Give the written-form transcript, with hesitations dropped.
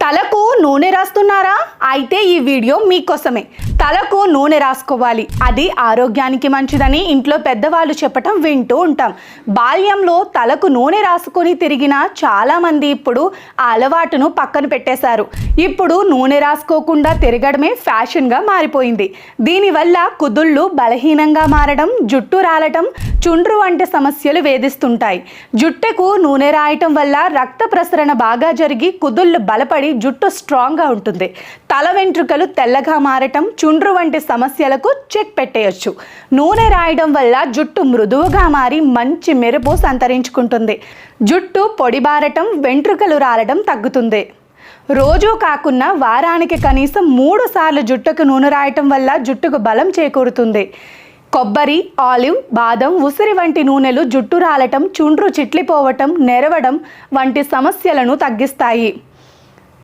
తలకు నూనె రాస్తున్నారా? అయితే ఈ వీడియో మీకోసమే. తలకు నూనె రాసుకోవాలి, అది ఆరోగ్యానికి మంచిదని ఇంట్లో పెద్దవాళ్ళు చెప్పటం వింటూ ఉంటాం. బాల్యంలో తలకు నూనె రాసుకొని తిరిగిన చాలామంది ఇప్పుడు ఆ అలవాటును పక్కన పెట్టేశారు. ఇప్పుడు నూనె రాసుకోకుండా తిరగడమే ఫ్యాషన్గా మారిపోయింది. దీనివల్ల కుదుళ్ళు బలహీనంగా మారడం, జుట్టు రాలటం, చుండ్రు వంటి సమస్యలు వేధిస్తుంటాయి. జుట్టుకు నూనె రాయటం వల్ల రక్త ప్రసరణ బాగా జరిగి కుదుళ్ళు బలపడి జుట్టు స్ట్రాంగ్గా ఉంటుంది. తల వెంట్రుకలు తెల్లగా మారటం, చుండ్రు వంటి సమస్యలకు చెక్ పెట్టేయచ్చు. నూనె రాయడం వల్ల జుట్టు మృదువుగా మారి మంచి మెరుపు సంతరించుకుంటుంది. జుట్టు పొడిబారటం, వెంట్రుకలు రాలడం తగ్గుతుంది. రోజూ కాకుండా వారానికి కనీసం 3 సార్లు జుట్టుకు నూనె రాయటం వల్ల జుట్టుకు బలం చేకూరుతుంది. కొబ్బరి, ఆలివ్, బాదం, ఉసిరి వంటి నూనెలు జుట్టు రాలటం, చుండ్రు చిట్లిపోవటం, నెరవడం వంటి సమస్యలను తగ్గిస్తాయి.